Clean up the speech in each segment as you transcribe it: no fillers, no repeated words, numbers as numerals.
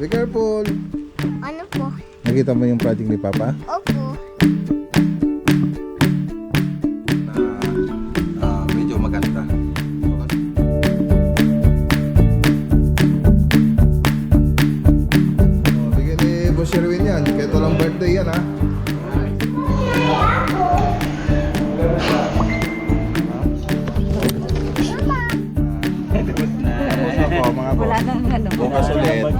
Be careful. Ano po? Nakita mo yung project ni Papa? Opo. Medyo maganda. Bigyan ni Boss Sherwin yan. Kaya ito lang birthday yan ha. Wala nang ano. Bukas ulit.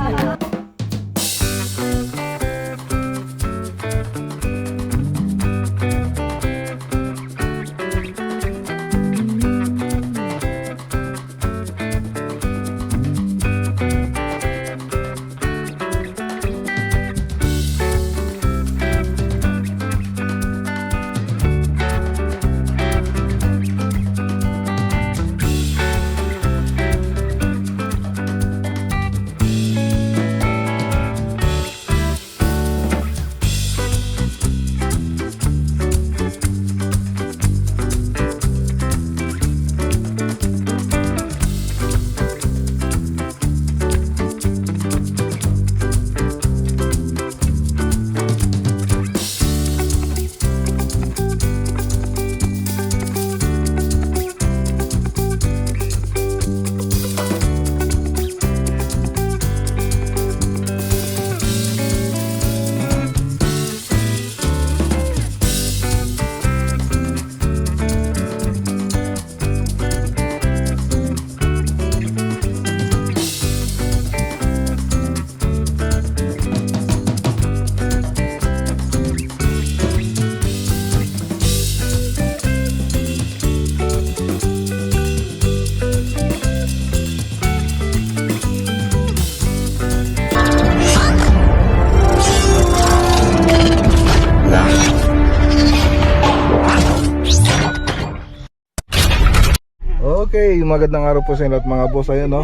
Okay, magandang araw po sa inyo lahat mga boss. Ayun no.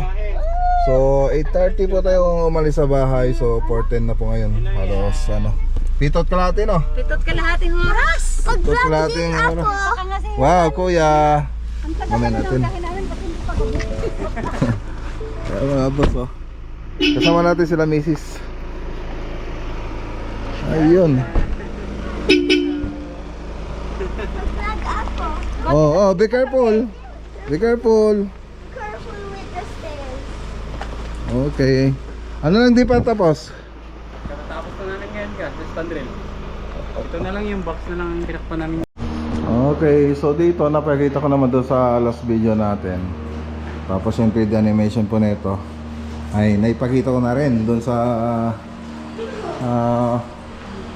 So 8:30 po tayo umalis sa bahay. So 4:10 na po ngayon. Halos ano, pitot kalahati no? Pitot kalahating oras. Pitot kalahating oras. Wow kuya. Mamaya natin. Kaya mga boss oh. Kasama natin sila misis. Ayun. Oh, be careful. Be careful. Careful with the stairs. Okay. Ano lang di pa tapos? Tapos na namin ngayon ka, sa standrill. Ito na lang yung box na lang ang tinakpan namin. Okay, so dito napakita ko naman doon sa last video natin. Tapos yung 3D animation po nito ay naipakita ko na rin doon sa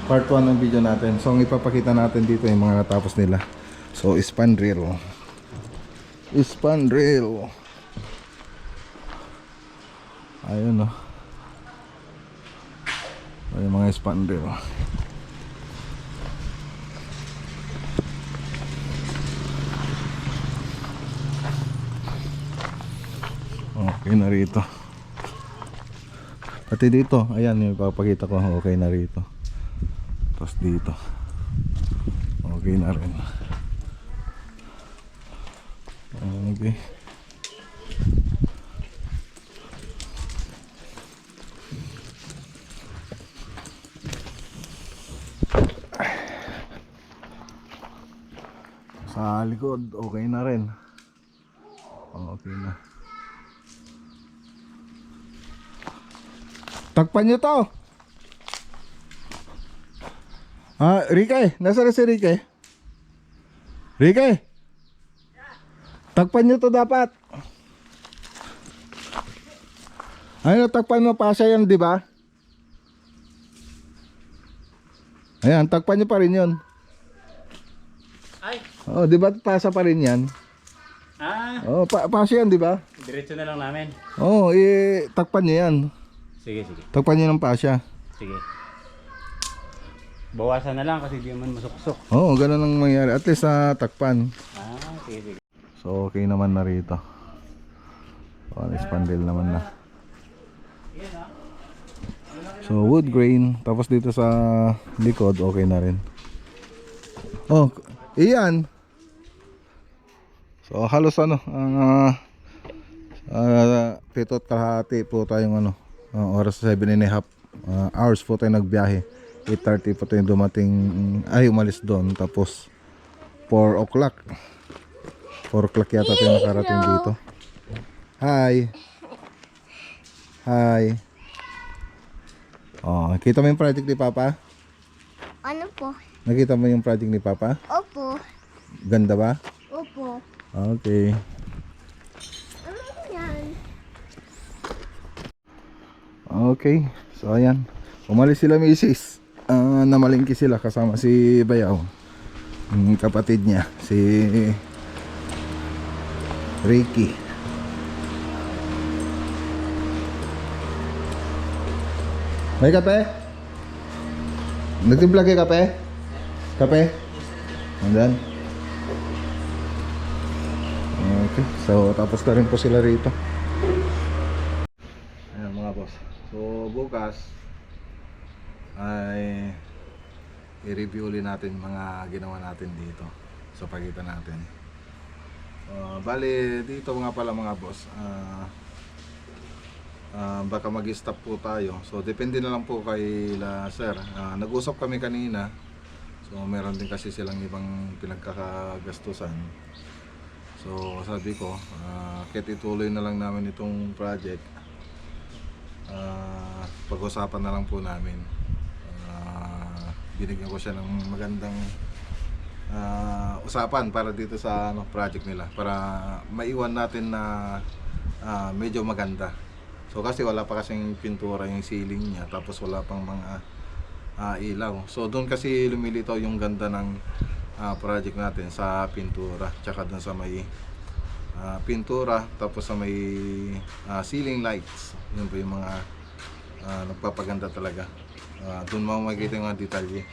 part 1 ng video natin. So ang ipapakita natin dito yung mga natapos nila. So span drill. Span drill. Ayun oh. Ayun mga span drill. Okay na rito. Pati dito, ayan yung ipapakita ko, okay na rito. Tapos dito. Okay na rin. Okay. Sa likod, okay na rin. Okay na. Takpan nyo to. Rikay, nasaan na si Rikay? Rikay, takpan nyo to dapat. Ayun, takpan mo pa siya yan, di ba? Ayan, takpan nyo pa rin yun. Ay! Oh, di ba pasa pa rin yan? Oh, pasa yan, di ba? Diretso na lang namin. Oh, takpan nyo yan. Sige, sige. Takpan nyo ng pasya. Sige. Bawasan na lang kasi di man masuksok. Oo, ganun ang mangyari. At least takpan. Sige, sige. So okay naman na rito. Spandrel naman na. So wood grain. Tapos dito sa likod okay na rin. Oh, iyan. So halos ano, pitot kalahati po tayong ano, Oras 7.5 hours po tayo nagbiyahe. 8:30 po tayo dumating, ay umalis doon. Tapos 4 o'clock. 4 o'clock yata tayo nakarating dito. Hi. Hi. Oh, kita mo yung project ni Papa? Ano po? Nakita mo yung project ni Papa? Opo. Ganda ba? Opo. Okay. Ano yan? Okay. So ayan. Umalis sila misis. Namalingki sila kasama si Bayaw. Yung kapatid niya, si Ricky. May kape? Nagtimpla kayo kape? Kape? Andan? Okay. So tapos na rin po sila rito. Ayan mga boss. So bukas ay i-review ulit natin mga ginawa natin dito sa pagitan natin. Bali dito nga pala mga boss, baka mag-stop po tayo. So depende na lang po kay sir. Nag-usap kami kanina. So meron din kasi silang ibang pinagkakagastusan. So sabi ko, kahit ituloy na lang namin itong project, pag-usapan na lang po namin. Binigyan ko siya ng magandang usapan para dito sa project nila, para maiwan natin na medyo maganda. So kasi wala pa kasing pintura yung ceiling niya, tapos wala pang mga ilaw. So doon kasi lumilitaw yung ganda ng project natin sa pintura, tsaka doon sa may pintura, tapos sa may ceiling lights. Yun po yung mga nagpapaganda talaga. Doon mo makikita yung mga detalye.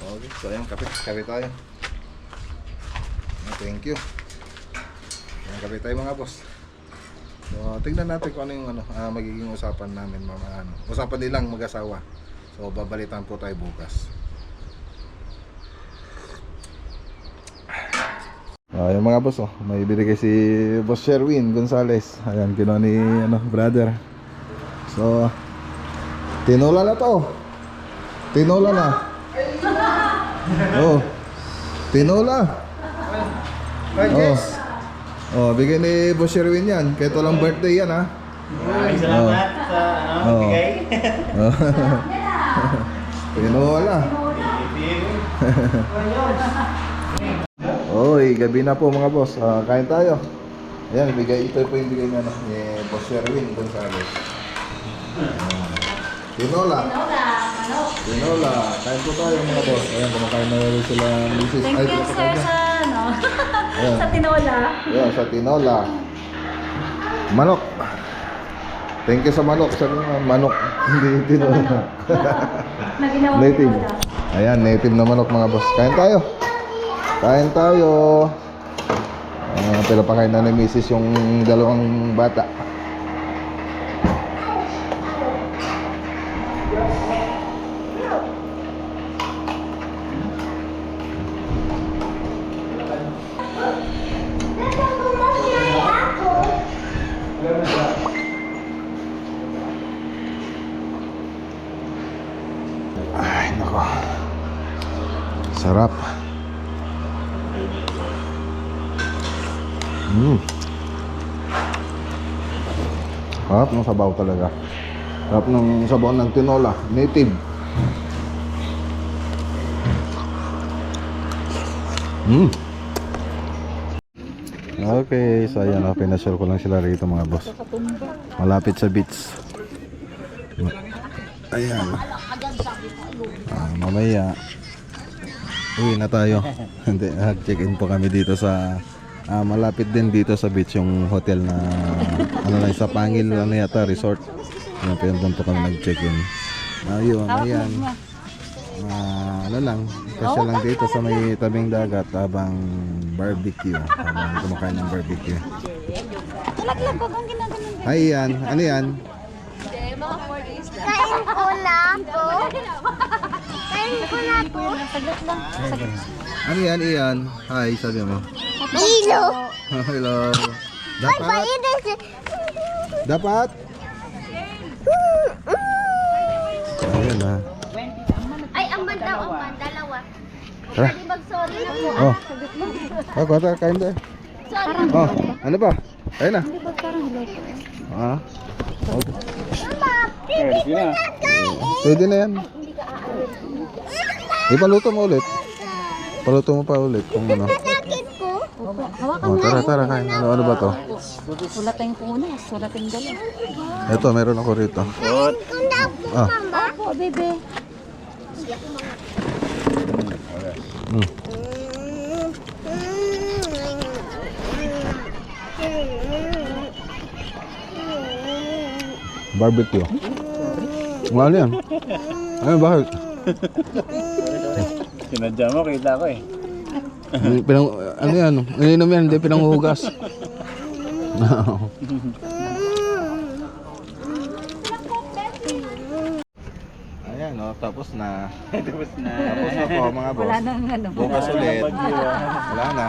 Okay, so ayan, kape tayo. Thank you. Ayan, kape tayo mga boss. So tingnan natin kung ano yung magiging usapan namin, usapan nilang mag-asawa. So babalitan po tayo bukas. Yung mga boss, may binigay si Boss Sherwin Gonzales. Ayan, kinuha ni brother. So tinola na to. Tinola na. Oh. Tinola. Bigay ni Boss Sherwin yan. Kahit walang birthday yan, ha. Maraming salamat sa bigay. Tinola. Oy, gabi na po mga boss. Kain tayo. Ayan, ito po yung bigay ni Boss Sherwin Gonzales. Tinola. Tinola. Kain po tayo mga boss. Ayan, kumakain na rin sila misis. Thank you sir sa Ayan. sa tinola. Ayan, sa tinola. Manok. Thank you sa manok. Sa manok. Hindi tinola. Na ginawang Native. tinola. Ayan, native na manok mga boss. Kain tayo. Kain tayo. Pero pakain na ni misis yung dalawang bata. Ay, nako. Sarap. Sarap ng sabaw talaga. Sarap ng sabaw ng tinola. Native. Okay, so ayan, pinashare ko lang sila rito mga boss. Malapit sa beach. Ayan. Mamaya uwi na tayo. Hindi, check-in po kami dito sa malapit din dito sa beach yung hotel na lang sa Pangil yata resort. Yan, doon po kami nag-check-in. Ayun, ayan. Kasi lang dito sa may tabing dagat habang barbecue, habang kumakain ng barbecue. Ay, yan. Ano yan? Kain ko na po. Kain ko na po. Ano yan, Ian? Hi, sabi mo. Ilo. Hello. Ay, Dapat? mainit. Dapat? Ayan na. Ay, amban daw, amban. Dalawa. Tara. Pwede mag-sorry na po. Oh. Ako, ata, kain tayo. Sorry. Oh, ano ba? Ayun na. Ah. Okay. Pwede na. Pwede na yan. Ipaluto mo ulit. Paluto mo pa ulit kung ano. Sakit ko. Oh, tara, kain. Ano ba to? Wala tayong punas, wala tayong dala. Ito, meron ako rito. Kung na po, Ah. mama. Opo, bebe. Mm. Barbecue. Ano yan? Ano, bakit? Sinadya mo, kita ko eh. Pinang, ano yan? Ininom yan, hindi pinanghugas. Ayan, no, tapos na. Tapos na. Tapos na po mga boss. Wala nang ano. Bukas ulit. Wala na.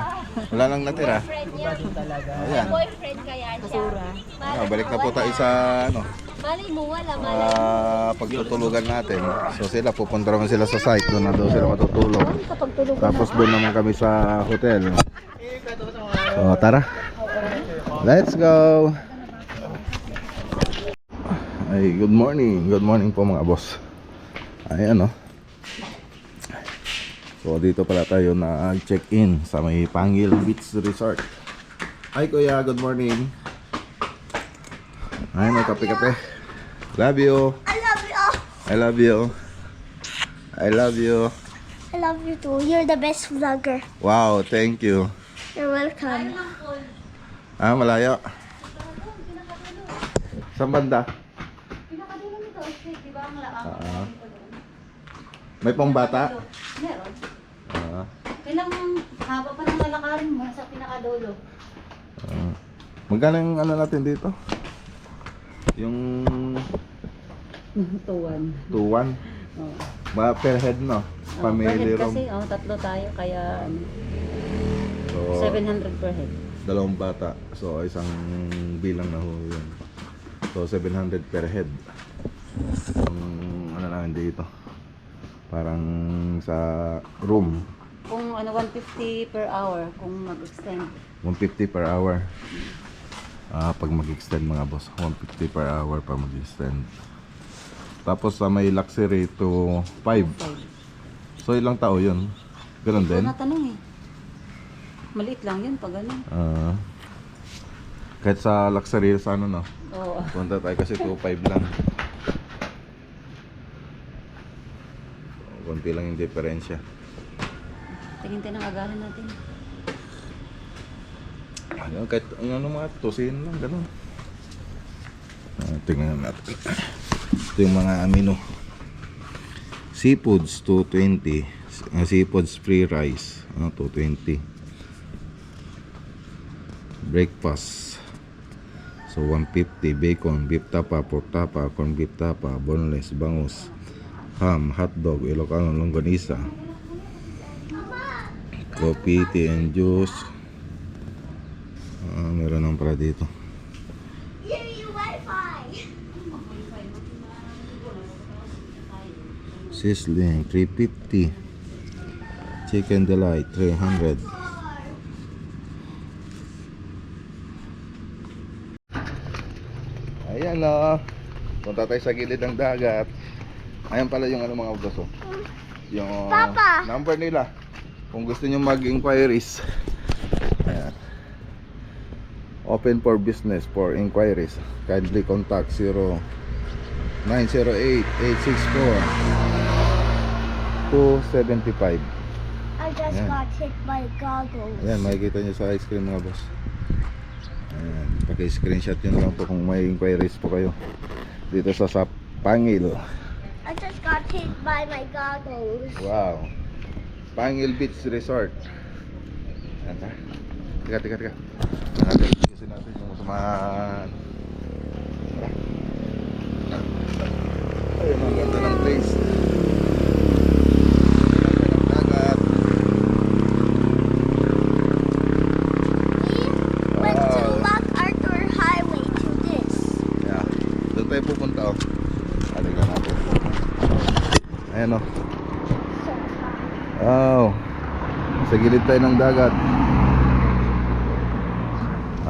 Wala nang natira. Ayan. Boyfriend kaya siya. Ah, balik na po tayo sa ano, Malay mo, wala. pagtutulugan natin. So sila, pupunta naman sila sa site. Doon na daw sila matutulog. Tapos doon naman kami sa hotel. So tara. Let's go. Ay, good morning. Good morning po mga boss. Ayan, no. So dito pala tayo na check-in sa may Pangil Beach Resort. Hi kuya, good morning. Ay, may kape-kape. Love you. I love you. I love you. I love you. I love you too. You're the best vlogger. Wow, thank you. You're welcome. Ah, malayo. Saan banda? Ah. May pambata? Meron. Ah. Kailangan haba pa ng lalakarin mo sa pinakadulo. Ah. Magkano yung ano natin dito? Yung Tuwan. 2-1? Oh. Ba per head, no? Family room. Kasi tatlo tayo kaya So, 700 per head. dalawang bata. So, isang bilang na ho yun. So, 700 per head. Yung ano namin dito. Parang sa room. Kung 150 per hour kung mag-extend. 150 per hour. Pag mag-extend mga boss, 150 per hour pa mag-extend. Tapos sa may luxury to 5. So ilang tao yun? Ganun din? Hindi ko natanong eh. Maliit lang yun pag ano. Kahit sa luxury sa ano, no? Oo. Punta tayo kasi 2.5 lang. Kunti lang yung diferensya. Tingin tayo ng agahan natin. Ano, kahit ano mga tusin lang, gano'n. Tingnan natin. Ito yung mga amino. Seafoods, 220. Seafoods free rice, 220. Breakfast. So, 150. Bacon, beef tapa, pork tapa, corn beef tapa, boneless, bangus, ham, hotdog, Ilocano, longganisa, coffee, tea and juice. Meron naman pala dito. Sizzling 350. Chicken delight 300. Ayan o. Punta tayo sa gilid ng dagat. Ayan pala yung ano mga utos, oh. Yung Papa! number nila. Kung gusto nyo mag-inquiries. Ayan. Open for business for inquiries. Kindly contact 0908-864-275. I just Yeah. got hit by goggles. Ayan, makikita nyo sa ice cream mga boss. Ayan, paki-screenshot nyo na lang po kung may inquiries po kayo. Dito sa Pangil. I just got hit by my goggles. Wow. Pangil Beach Resort. Ayan ha. Teka. Kasi natin yung sa mga... Ayun, ang ganda ng place. Dagat. We went to MacArthur Highway to this. Yeah. Doon tayo pupunta, oh. Sa gilid tayo ng dagat.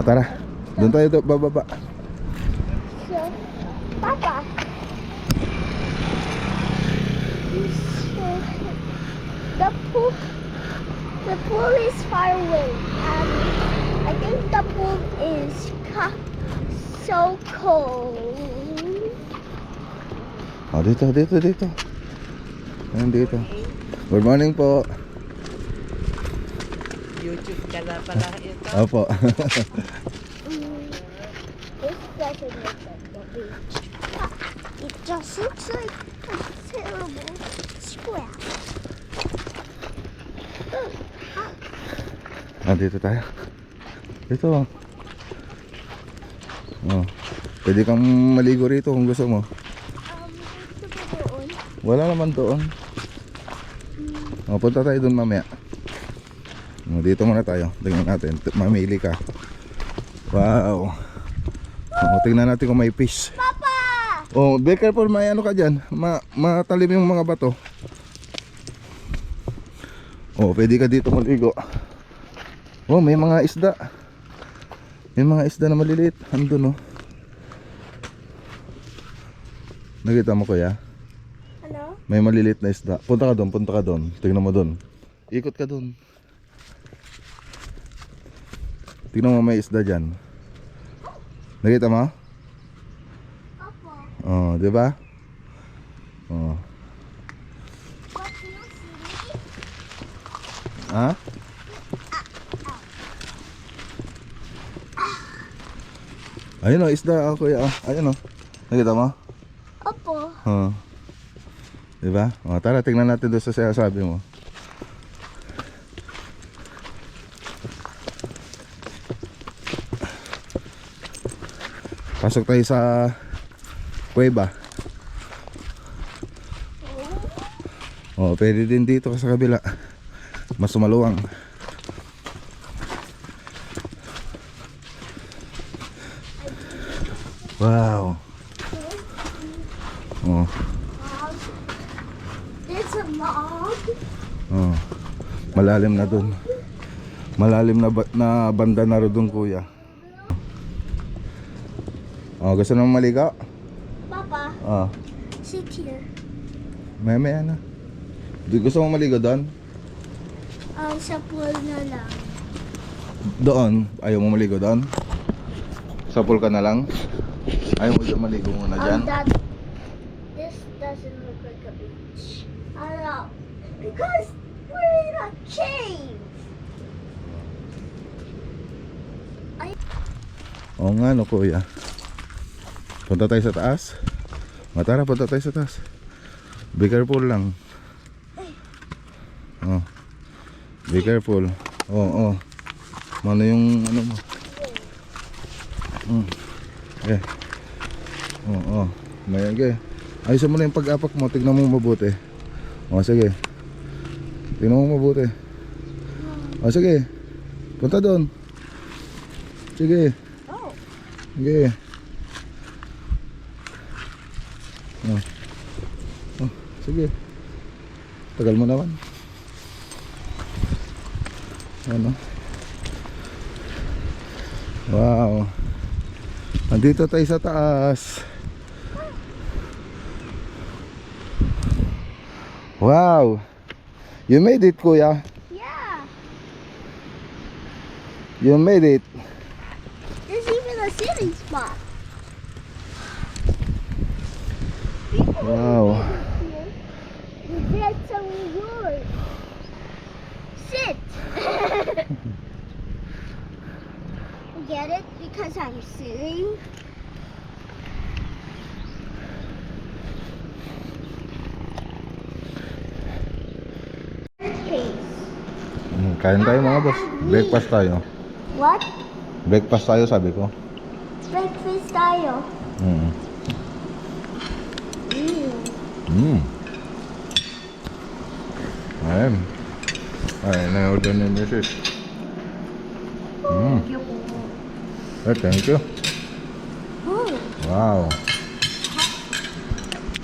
Tara, doon tayo bababa. So, Papa. The pool is far away. I think the pool is so cold. Dito. Ayan dito. Good morning po. YouTube ka na pala ito. Opo. This doesn't look like the beach. It just looks like a terrible square. Dito tayo. Dito. Pwede kang maligo rito kung gusto mo. Gusto ko doon. Wala naman doon. Punta tayo doon mamaya. Dito muna tayo. Tingnan natin. Mamili ka. Wow. Tingnan natin kung may fish. Papa! Be careful, may ano ka dyan. Matalim yung mga bato. Pwede ka dito maligo. May mga isda. May mga isda na maliliit. Andun Nakita mo kuya? Ano? May maliliit na isda. Punta ka doon. Tingnan mo doon. Ikot ka doon. Tingnan mo, may isda dyan. Nakita mo? Opo. Di ba? What do you see? Ha? Ayun isda kuya. Ayun Nakita mo? Opo. Di ba? Tara, tingnan natin doon sa sinasabi mo. Pasok tayo sa kuweba. Pwede din dito sa kabila. Mas maluwang. Wow. There's a log. Malalim na dun. Malalim na banda na rin dun kuya. Gusto naman maligo? Papa, sit here. May na. Gusto mo maligo doon? Sa pool na lang. Doon? Ayaw mo maligo doon? Sa pool ka na lang? Ayaw mo dyan maligo muna dyan? This doesn't look like a beach. I know. Because we're in a cave. Oo nga kuya. Punta tayo sa taas. Tara, punta tayo sa taas. Be careful lang. Be careful. Mano yung ano mo? May ayusin mo na yung pag-apak mo. Tignan mo mabuti. Sige. Tignan mo mabuti. Sige. Punta doon. Sige. Sige. Sige. Tagal mo naman. Wow. Nandito tayo sa taas. Wow. You made it, kuya. Yeah. You made it. There's even a sitting spot. Wow. We did some wood. Sit. Get it? Because I'm sitting. Kain tayo mga boss. Breakfast tayo. What? Breakfast tayo sabi ko. Breakfast tayo. Ayun. Ay, na-order ni Mrs. Thank you. Wow.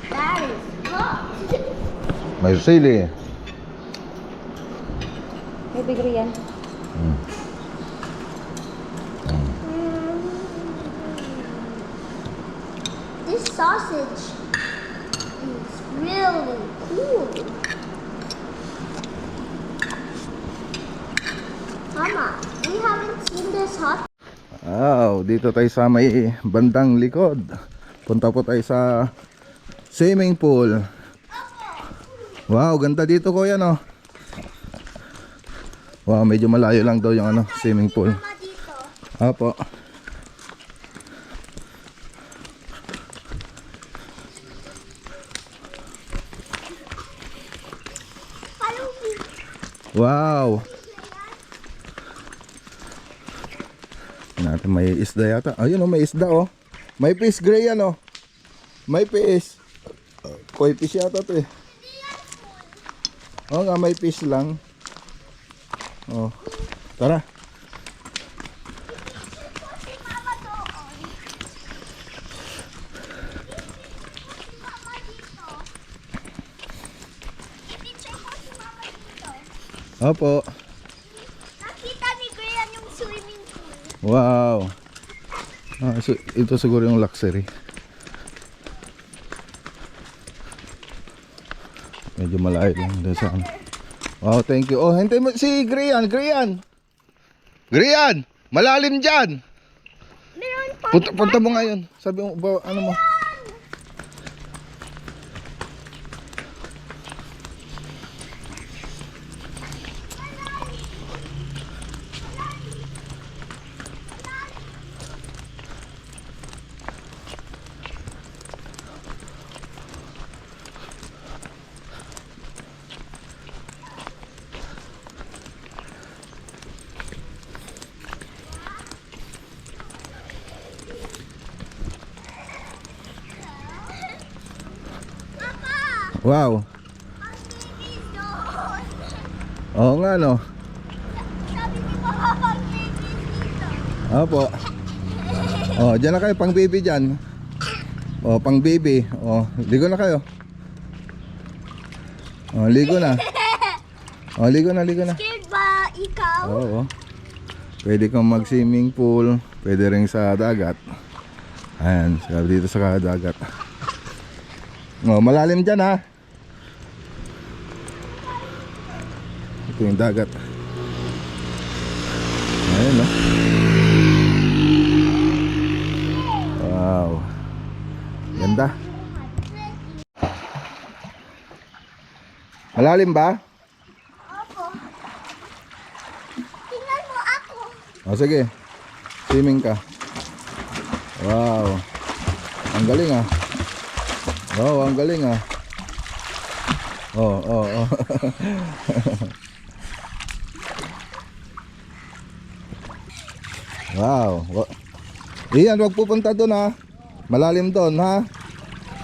That is hot. May sili. Baby Grian. This sausage is really cool. Mama, we haven't seen this hot. Wow, dito tayo sa may bandang likod. Punta po tayo sa swimming pool. Wow, ganda dito kuya no. Wow, medyo malayo lang daw yung swimming pool. Mama dito. Apo. Follow me. Wow. Natin may isda yata. Ayun may isda oh. May fish gray yan oh. May fish. Koi fish yata to eh. Oo nga, may fish lang. Oh. Tara. Si Mama doon. Si Mama dito. I-picture ko si Mama dito. Opo. Nakita ni Grian yung swimming pool. Wow. Ito siguro yung luxury. Medyo malayo lang doon sa ano. Wow, thank you. Oh, hintay mo si Grian. Grian, malalim diyan. Meron pa. Punta mo ngayon. Sabi mo ano mo? Wow. Babies doon. Oo nga no. Sabi ni Mama pang babies dito. Opo. Oh, diyan na kayo pang baby diyan. Oh, pang baby. Oh, ligo na kayo. Oh, ligo na. Oh, ligo na. Scared ba ikaw? Oo. Pwede kang mag-swimming pool, pwede rin sa dagat. Ayan, dito sa dagat. Oh, malalim diyan ha. Ito yung dagat. Ayan no. Wow. Ganda. Malalim ba? Opo. Tingnan mo ako. O sige. Swimming ka. Wow. Ang galing ah. Wow, ang galing ah. Oh. Wow. Iyan, wag pupunta doon ha. Malalim doon ha.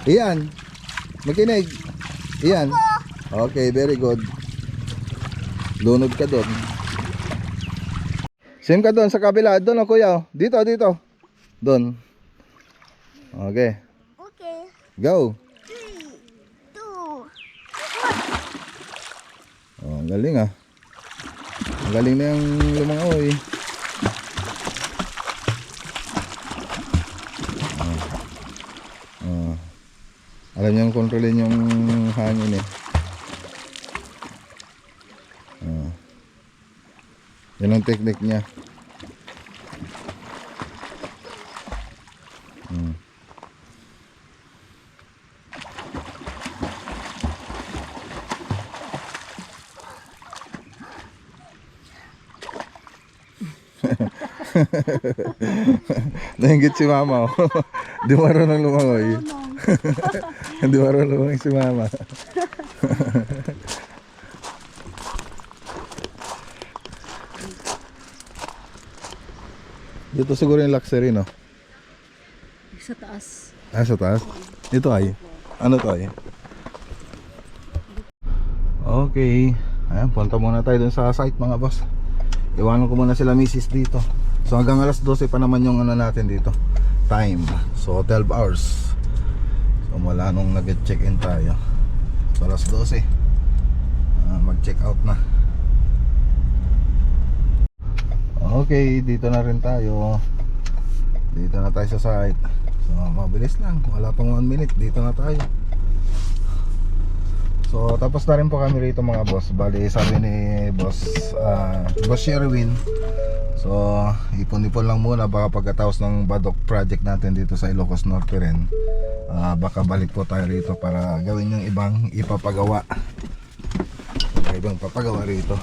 Iyan. Makinig. Iyan. Okay, very good. Lunod ka doon. Sim ka doon sa kabila. Doon o kuya. Dito. Doon. Okay. Okay. Go. 3, 2, 1. Oh, ang galing ah. Ang galing na yung lumangoy. Alam niyo yung kontrolin yung hangin eh. Yan ang technique niya. Nainggit si mama oh. Di marunong lumangoy. Di marunong lumangoy si mama. Dito siguro yung luxury no? Sa taas. Ah, sa taas? Ito ay. Ano to ay? Okay. Ayan, punta muna tayo dun sa site mga boss. Iwanan ko muna sila misis dito. So hanggang alas 12 pa naman yung ano natin dito time. So 12 hours. So mula nung nag-check-in tayo. So alas 12 mag-check out na. Okay, dito na rin tayo. Dito na tayo sa site. So mabilis lang, wala pang 1 minute, dito na tayo. So tapos na rin po kami rito mga boss. Bali sabi ni boss Boss Sherwin, so ipon-ipon lang muna, baka pagkatapos ng Badok project natin dito sa Ilocos Norte rin, baka balik po tayo rito para gawin yung ibang ipapagawa. Ibang papagawa rito.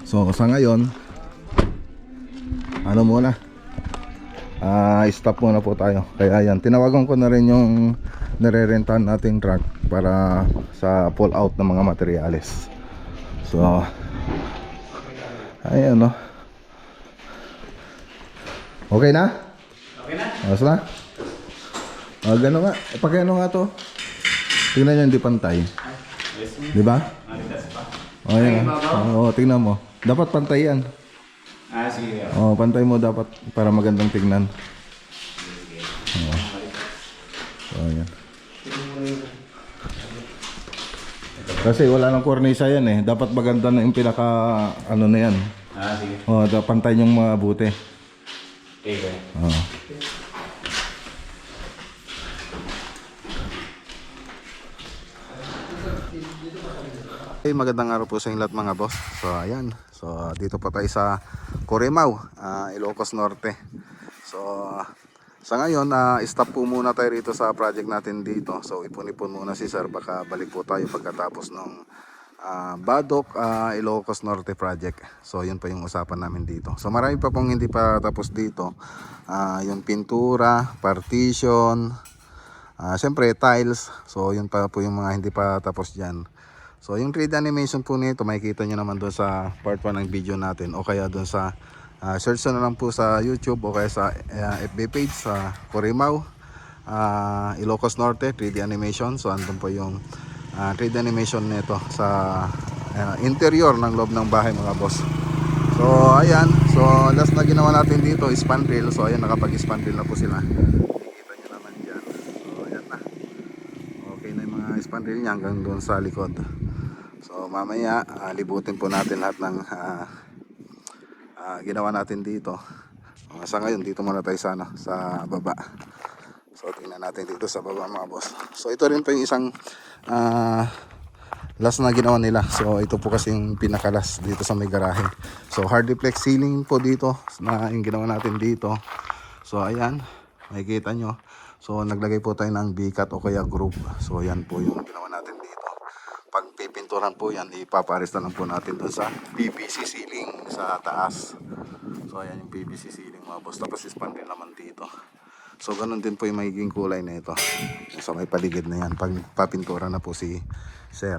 So sa ngayon, ano muna, stop muna po tayo. Kaya yan, tinawagan ko na rin yung nire-rentahan nating truck para sa pull out ng mga materyales. So ayan, no. Okay na? Okay na? Ayos na? Gano'n nga, pag-ano nga to, tingnan nyo, hindi pantay. Di ba? Maritas pa. O yan, oo, tingnan mo. Dapat pantay yan. Sige. Oo, pantay mo dapat para magandang tingnan. Oo. So ayan. Kasi wala nang kornisa yan eh. Dapat maganda na yung pinaka ano na yan. Sige. Oo, pantay yung mabuti. Okay. Oo. Okay, magandang araw po sa inyo lahat mga boss. So ayan, so dito pa tayo sa Corimao, Ilocos Norte. So sa ngayon, stop po muna tayo rito sa project natin dito. So ipon-ipon muna si sir, baka balik po tayo pagkatapos ng Badok Ilocos Norte project. So yun pa yung usapan namin dito. So marami pa pong hindi pa tapos dito. Yung pintura, partition, siyempre tiles. So yun pa po yung mga hindi pa tapos dyan. So yung 3D animation po nito, makikita nyo naman doon sa part 1 ng video natin, o kaya doon sa search na lang po sa YouTube, o kaya sa FB page sa Corimao Ilocos Norte 3D animation. So andun po yung 3D animation nito sa interior ng loob ng bahay mga boss. So ayan, so last na ginawa natin dito is spandrel. So ayan, nakapag-spandrel na po sila. Makikita nyo naman dyan. So ayan na, okay na yung mga spandrel niya hanggang doon sa likod. So mamaya libutin po natin lahat ng ginawa natin dito. Sa ngayon dito muna tayo sana sa baba. So tingnan natin dito sa baba mga boss. So ito rin po yung isang last na ginawa nila. So ito po kasi yung pinakalas dito sa may garahe. So hardiplex ceiling po dito na yung ginawa natin dito. So ayan, makikita nyo. So naglagay po tayo ng bikat o kaya group. So yan po yung ginawa natin dito. Pag pipinturan po yan, ipapares na lang po natin doon sa PVC ceiling sa taas. So ayan yung PVC ceiling mga boss. Tapos ispan din naman dito. So ganun din po yung magiging kulay na ito. So may paligid na yan pag papintura na po si sir.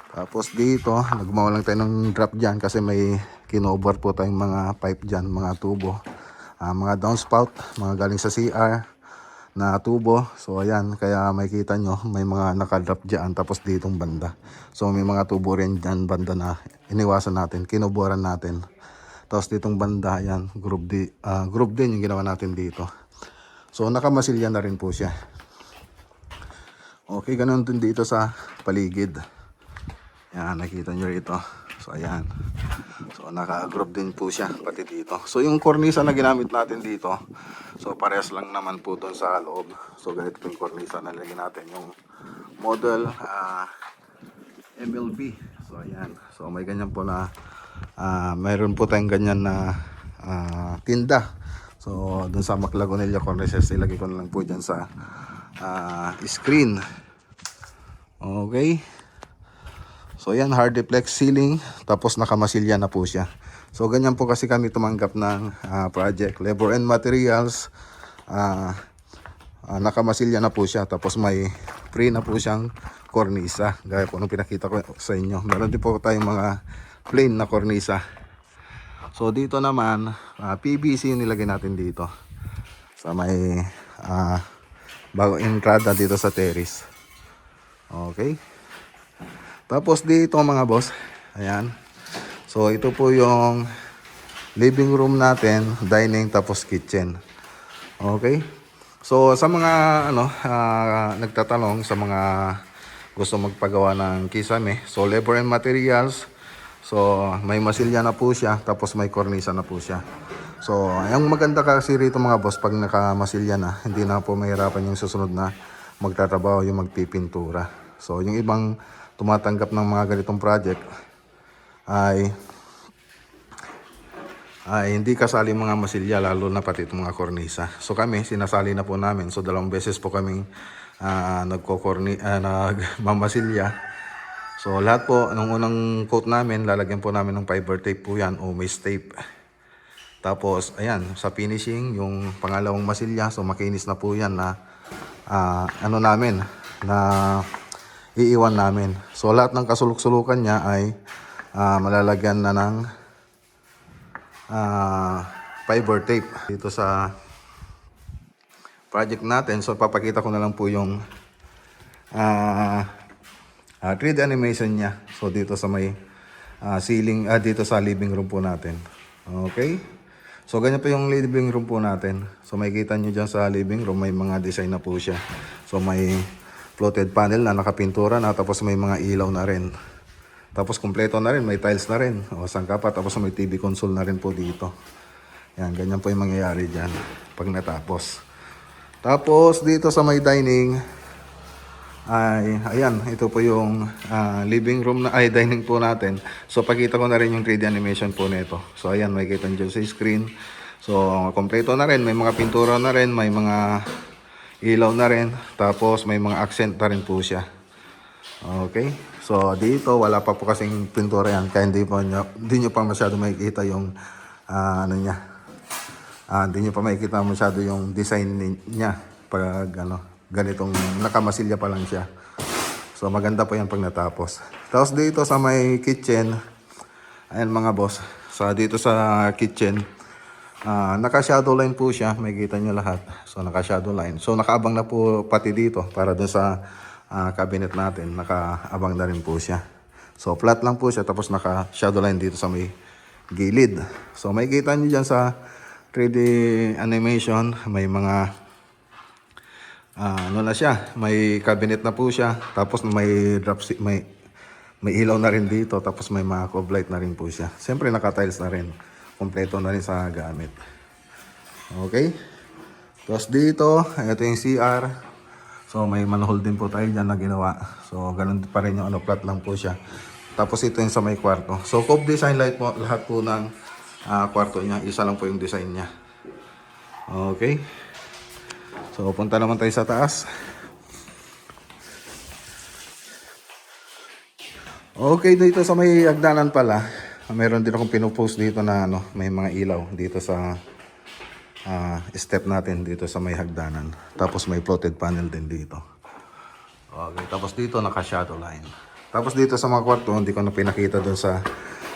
Tapos dito, nagmawa lang tayo ng drop dyan kasi may kinover po tayong mga pipe dyan, mga tubo. Mga downspout, mga galing sa CR na tubo. So ayan, kaya makikita nyo may mga nakadrop dyan, tapos ditong banda. So may mga tubo rin dyan banda na iniwasan natin, kinoboran natin. Tapos ditong banda, ayan, group din yung ginawa natin dito. So nakamasilya na rin po siya. Okay, ganun din dito sa paligid. Ayan, nakita nyo rito. So ayan, so naka-group din po siya pati dito. So yung kornisa na ginamit natin dito, so parehas lang naman po doon sa loob. So ganito yung kornisa na lagyan natin, yung model MLB. So ayan, so may ganyan po na mayroon po tayong ganyan na tinda. So doon sa Maclagonilla Cornices, ilagay ko na lang po dyan sa screen. Okay. So yan, hardiplex ceiling, tapos nakamasilya na po siya. So ganyan po kasi kami tumanggap ng project. Labor and materials, nakamasilya na po siya, tapos may free na po siyang kornisa. Gaya po nung pinakita ko sa inyo. Meron din po tayong mga plain na kornisa. So dito naman, PVC yung nilagay natin dito. So may bago entrada dito sa terrace. Okay. Tapos dito mga boss, ayan. So ito po yung living room natin, dining, tapos kitchen. Okay? So sa mga nagtatanong, sa mga gusto magpagawa ng kisame, so labor and materials, So, may masilya na po siya, tapos may kornisa na po siya. So, ang maganda kasi rito mga boss, pag nakamasilya na, hindi na po mahirapan yung susunod na magtatrabaho, yung magpipintura. So, yung ibang tumatanggap ng mga ganitong project ay hindi kasali mga masilya, lalo na pati itong mga kornisa. So kami, sinasali na po namin. So 2 beses po kaming nagmamasilya. So lahat po, nung unang coat namin, lalagyan po namin ng fiber tape po yan o mist tape. Tapos, ayan, sa finishing, yung pangalawang masilya, so makinis na po yan na na iiwan namin. So lahat ng kasulok-sulukan niya ay malalagyan na ng fiber tape dito sa project natin. So papakita ko na lang po yung 3D animation niya. So dito sa may ceiling, dito sa living room po natin. Okay, so ganyan po yung living room po natin. So makikita nyo dyan sa living room, may mga design na po siya. So may floated panel na nakapintura na, tapos may mga ilaw na rin. Tapos kumpleto na rin, may tiles na rin. O sangka pa, tapos may TV console na rin po dito. Yan, ganyan po yung mangyayari dyan pag natapos. Tapos dito sa may dining, ay, ayan, ito po yung living room na, dining po natin. So pakita ko na rin yung 3D animation po nito. So ayan, makikita nyo dyan sa screen. So kumpleto na rin, may mga pintura na rin, may mga ilaw na rin. Tapos may mga accent na rin po siya. Okay, so dito wala pa po kasing pintura yan, kaya hindi nyo pa masyado makikita yung hindi nyo pa makikita masyado yung design niya pag ganitong nakamasilya pa lang siya. So maganda po yan pag natapos. Tapos dito sa may kitchen, ayan mga boss, dito sa kitchen, naka shadow line po siya, makikita nyo lahat. So naka shadow line, so nakaabang na po pati dito para dun sa cabinet natin, nakaabang na rin po siya. So flat lang po siya, tapos naka shadow line dito sa may gilid. So makikita nyo dyan sa 3D animation, may mga na siya, may cabinet na po siya, tapos may may ilaw na rin dito, tapos may mga cove light na rin po siya. Siyempre naka tiles na rin, kompleto na rin sa gamit. Okay, tapos dito, ito yung CR. So may manhole din po tayo dyan na ginawa. So ganun pa rin yung flat lang po siya. Tapos ito yung sa may kwarto. So cove design light po, lahat po ng kwarto niya. Isa lang po yung design niya. Okay. So punta naman tayo sa taas. Okay, dito sa may hagdanan pala, meron din akong pinupost dito na may mga ilaw dito sa step natin dito sa may hagdanan. Tapos may floated panel din dito. Okay, tapos dito naka shadow line. Tapos dito sa mga kwarto, hindi ko na pinakita doon sa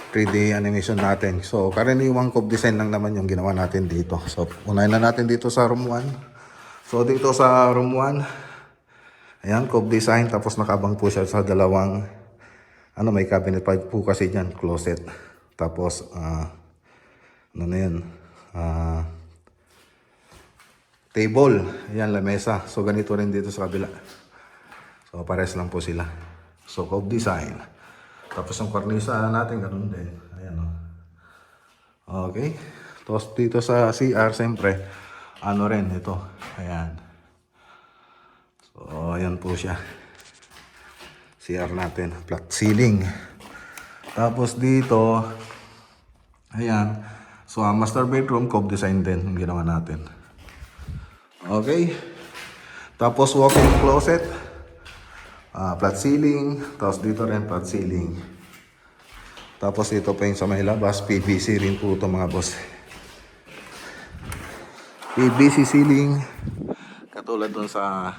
3D animation natin. So karaniwang cove design lang naman yung ginawa natin dito. So unahin na natin dito sa room 1. So dito sa room 1, ayan, cove design, tapos nakabang po siya sa dalawang may cabinet pa po kasi dyan, closet. Tapos table, ayan, lamesa. So ganito rin dito sa kabila. So pares lang po sila. So cove design. Tapos yung kornisa natin ganun din. Ayan, okay. Tapos dito sa CR, siyempre rin ito. Ayan. So ayan po siya. CR natin, flat ceiling. Tapos dito, ayan. So master bedroom, cove design din yung ginawa natin. Okay. Tapos walk-in closet, flat ceiling. Tapos dito rin flat ceiling. Tapos ito pa yung sa may labas, PVC rin po ito mga boss. PVC ceiling. Katulad dun sa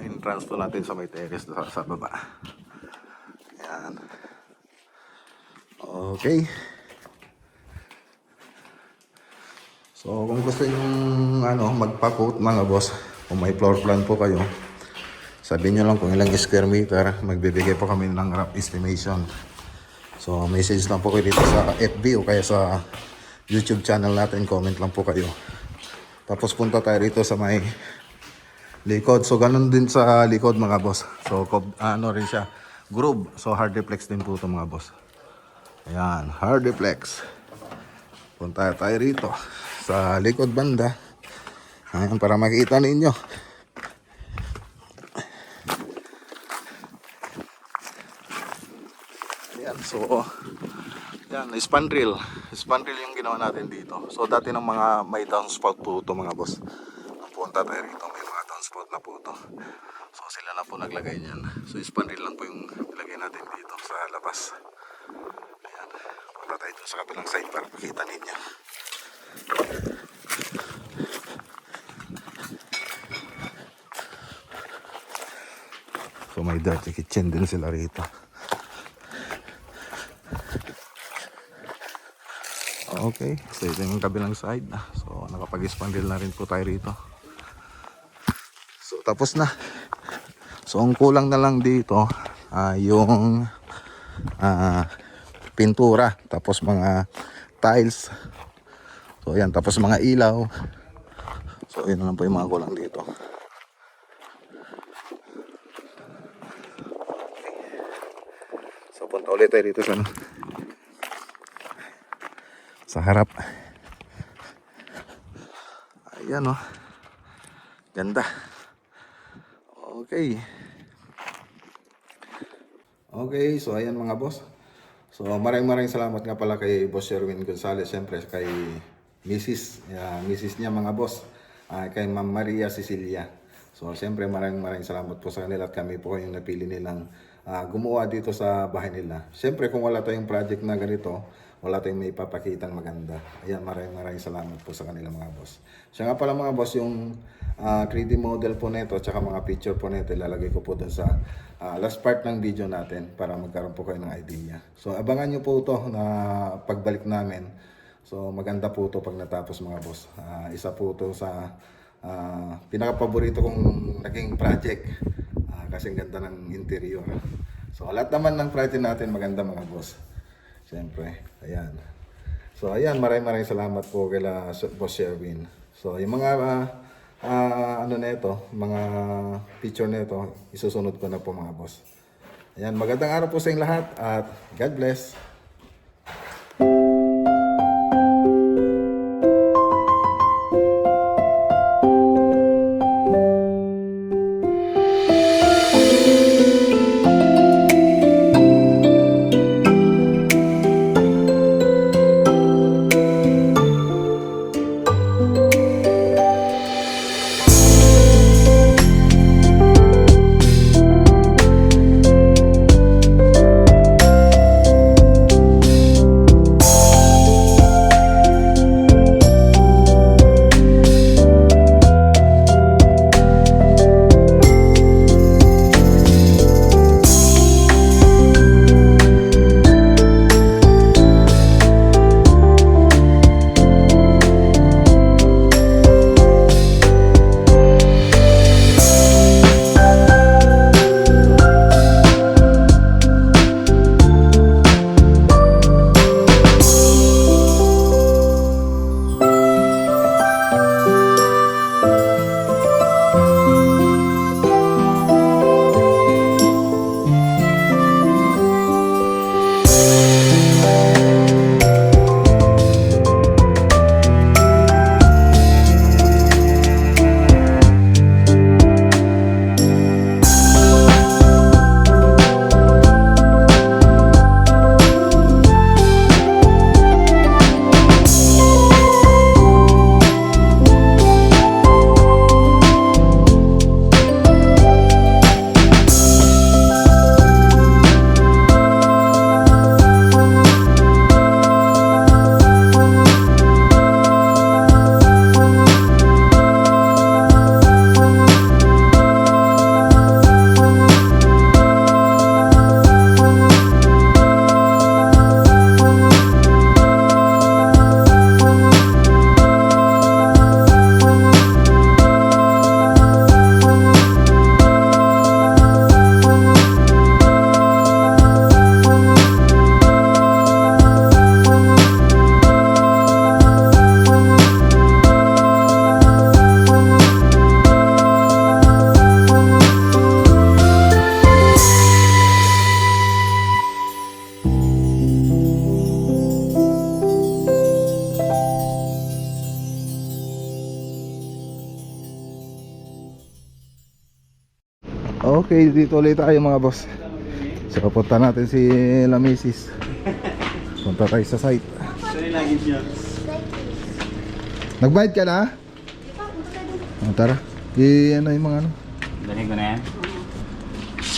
entrance po natin sa may terrace sa baba. Ayan. Okay. So kung gusto yung magpa-quote mga boss, kung may floor plan po kayo, sabihin nyo lang kung ilang square meter, magbibigay po kami ng rough estimation. So message lang po kayo dito sa FB o kaya sa YouTube channel natin, comment lang po kayo. Tapos punta tayo rito sa may likod. So ganun din sa likod mga boss. So rin siya, groove. So hard reflex din po ito mga boss. Ayan, Hardiplex. Punta tayo rito sa likod banda. Ayan, para makita ninyo. Ayan, so yan, spandrel. Spandrel yung ginawa natin dito. So dati ng mga may downspout po ito mga boss. Punta tayo rito, may mga downspout na po ito. So sila na po naglagay niyan. So spandrel lang po yung nilagay natin dito sa labas. Ayan, punta tayo dun sa kabilang side para makita ninyo. So may dirty kitchen din sila rito. Okay, so ito yung kabilang side. So nakapag-spandrel na rin po tayo rito. So tapos na. So ang kulang na lang dito yung pintura, tapos mga tiles. So ayan, tapos mga ilaw. So yun na lang po yung mga kulang dito. So punta ulit tayo dito sa harap. Ayan oh. Ganda. Okay. Okay, so ayan mga boss. So maraming salamat nga pala kay Boss Sherwin Gonzales, siyempre kay Mrs. niya mga boss, kay Ma'am Maria Cecilia. So siyempre maraming salamat po sa kanila at kami po yung napili nilang gumawa dito sa bahay nila. Siyempre kung wala tayong project na ganito, wala tayong may ipapakitang maganda. Ayan, maraming salamat po sa kanila mga boss. Siya nga pala mga boss, yung 3D model po nito at saka mga picture po nito ilalagay ko po dun sa last part ng video natin para magkaroon po kayo ng idea. So abangan nyo po ito na pagbalik namin. So maganda po ito pag natapos mga boss. Isa po ito sa pinaka-paborito kong naging project kasi ang ganda ng interior. So lahat naman ng project natin maganda mga boss. Siyempre, ayan. So ayan, maraming salamat po kay Boss Sherwin. So yung mga ano nito, mga picture nito, isusunod ko na po mga boss. Ayan, magandang araw po sa inyong lahat at God bless. Okay, dito ulit tayo mga boss. So punta natin si La Misis. Punta tayo sa site. Nagbayad ka na? Tara. Ano yung mga ano? Dali ko na yan.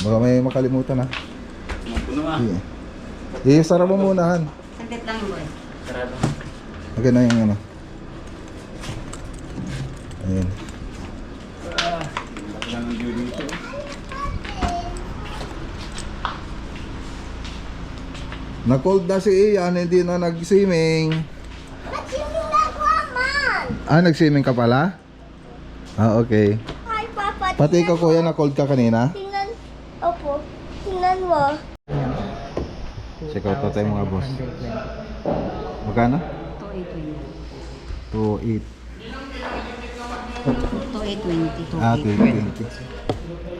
Baka may makalimutan ha. Puno ah. Sara mo muna han. Saglit lang yung boy. Sarado. Okay na yung ano. Ayun. Bakit lang ang view dito? Na-cold na si Ian, hindi na nag-swimming. Nag-swimming na ako, man! Nag-swimming ka pala? Okay. Hi, Papa. Pati ikaw kuya, na-cold ka kanina? Tingnan. Opo. Tingnan mo. Check out na tayo mga boss. Magkano? 2,820. 2.8. 2,820.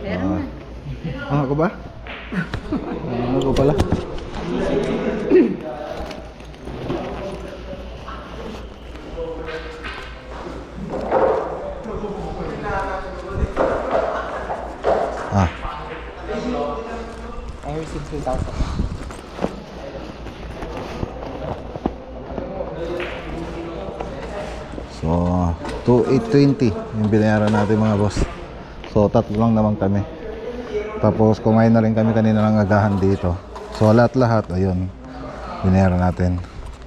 Pero ako ba? Ako pala. I received 3,000. So, 2,820 yung binayaran natin mga boss. So, tatlo lang naman kami. Tapos, kumain na rin kami kanina ng agahan dito. So, lahat-lahat, ayun, binayaran natin.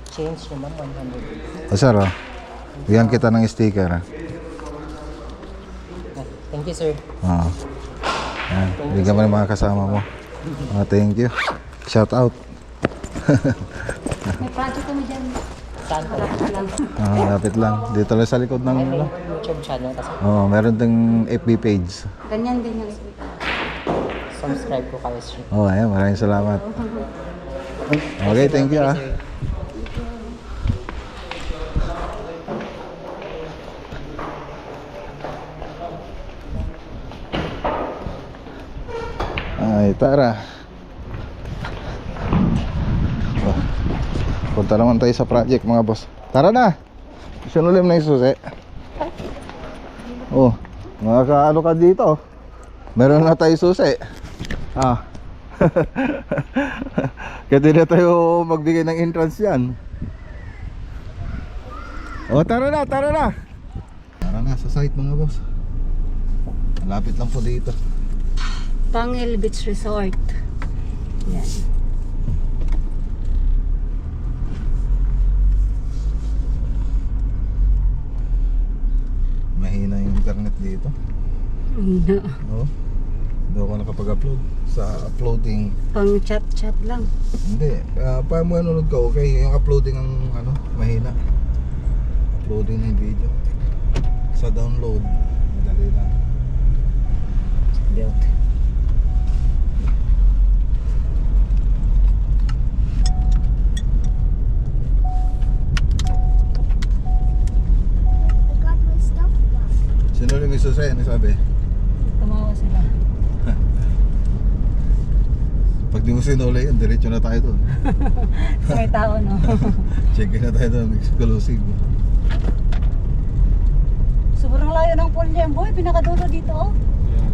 Change naman 100. O, sir, oh, bigyan kita ng sticker. Thank you, sir. Yan, bigyan mo ng mga kasama mo. Thank you. Shout out. May project kami dyan. Saan ka lang? Lapit lang. Dito lang sa likod ng... May YouTube channel kasi. meron ding FB page. Ganyan din yung speaker. Subscribe ko kayo, sir. Ayan, maraming salamat. Okay, thank you Sir. Ay, tara. Punta naman tayo sa project mga boss. Tara na. Sinulim na yung susi. Oh, makakaano ka dito. Meron na tayo susi. Kaya di na tayo magbigay ng entrance yan. Oh, tara na, tara na. Tara na sa site mga boss. Malapit lang po dito. Pangil Beach Resort. Yan. Mahina yung internet dito. Hindi. Oh. Hindi ako nakapag-upload sa uploading. Pang chat-chat lang. Hindi, pa mo nanonood ka okay, yung uploading ang ano, mahina. Uploading ng video. Sa download, madali lang. Built. I got my stuff back. Sino rin yung susay, ano sabi? Tumawa sila. Pag di mo sinuli yun, diretso na tayo doon. Sa may tao, no? Check in na tayo doon, exclusive. Sobrang layo ng pool niya, boy. Pinakadulo dito, oh. Yan.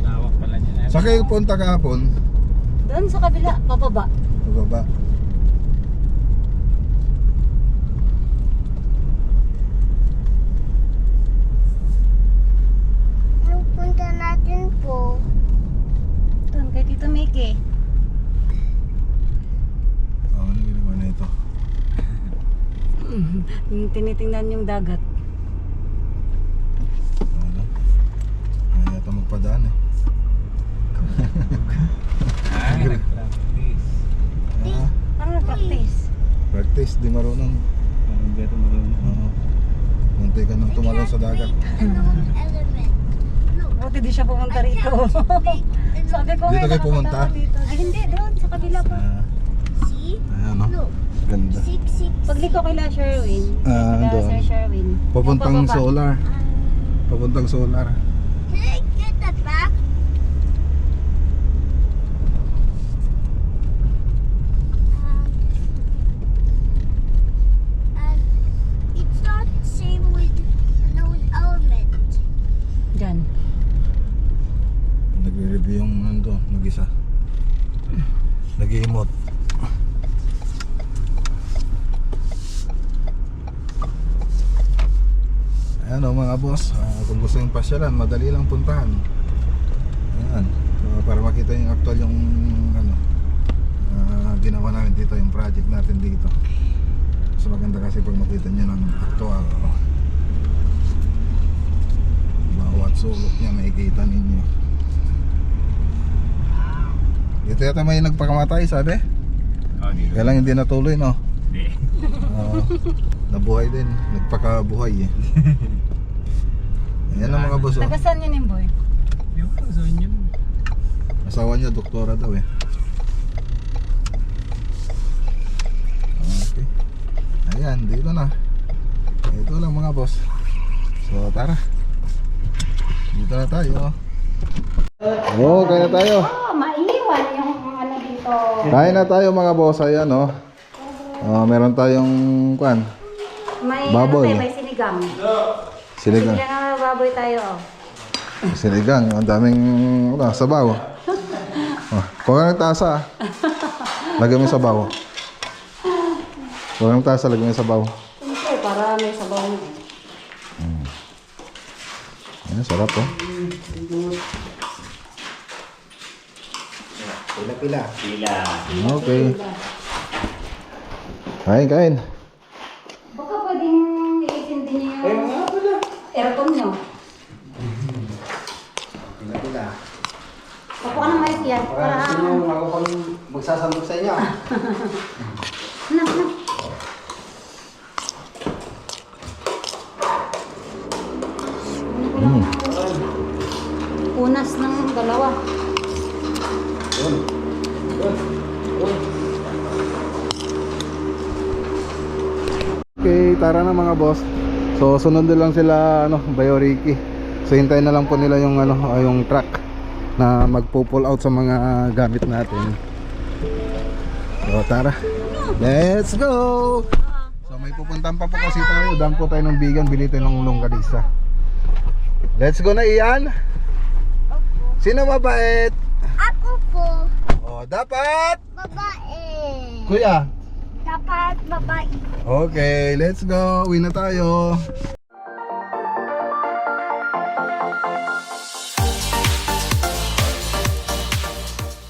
Lawak pala niya. Sa kayo punta kahapon, Doon sa kabila, pababa. bababa. Anong punta natin po? Doon, kay Tito Mickey. Ano ginawa na ito? Tinitingnan yung dagat. Ano? Ayaw yata magpadaan eh. Nag-practice. Parang nag-practice. Practice, di marunong. Hindi ito marunong. Munti ka nang tumalon sa dagat. Unknown element. Look. Buti di siya pumunta rito. Sabi ko Dito kayo nakakatawa pumunta? dito. Ay hindi, doon sa kabila pa. See? Ayan o, Look. ganda. 666. Pagliko kila Sherwin. Kila doon. Sir Sherwin. Papuntang Pababa. solar. Papuntang solar. Can I get that back? And it's not the same with unknown element. Diyan. Nagre Ayan o mga boss, kung gusto yung pasyalan, madali lang puntahan. Ayan, so, para makita yung actual yung ano, ginawa namin dito, yung project natin dito. So maganda kasi pag makita nyo ng actual, bawat sulok niya makikita ninyo. Dito yata may nagpakamatay, sabi? Oh, dito. Kaya lang hindi natuloy, no? Hindi. Nabuhay din, nagpakabuhay eh. Ayan ang mga boss, oh. Tagasan yun yung boy. Yung saan yun? Asawa niya doktora daw eh. Okay. Ayan, dito na. Ito lang mga boss. So tara. Dito na tayo. Oo, kaya na tayo. Oh, maiwan yung ano dito. Kain na tayo mga boss. Ayan oh. Meron tayong kwan. May Baboy. Ano, may sinigang. Sinigang. Sinigang na baboy tayo. Sinigang. Ang daming sabaw. Kuha ka ng tasa. Lagyan mo yung sabaw. Kuha ka ng tasa, lagyan mo yung sabaw. Siyempre, para may sabaw mo. Ayan, sarap oh. Pila. Okay. Kain. Baka pwedeng iisindi niyo yung aircon nyo. Pila. Pakuha ng mais yan. Para ako pang magsasambok sa inyo. na. Unas ng dalawa. Okay, tara na mga boss. So sunod na lang sila Bayo Ricky. So hintayin na lang po nila yung yung truck na magpo-pull out sa mga gamit natin. So tara. Let's go. So may pupuntahan pa po kasi tayo. Dam po tayo ng bigan, bili tayo ng longganisa. Let's go na Ian. Sino mabait? Ako po, Dapat babae. Kuya. Dapat babae. Okay, let's go. Uwi na tayo.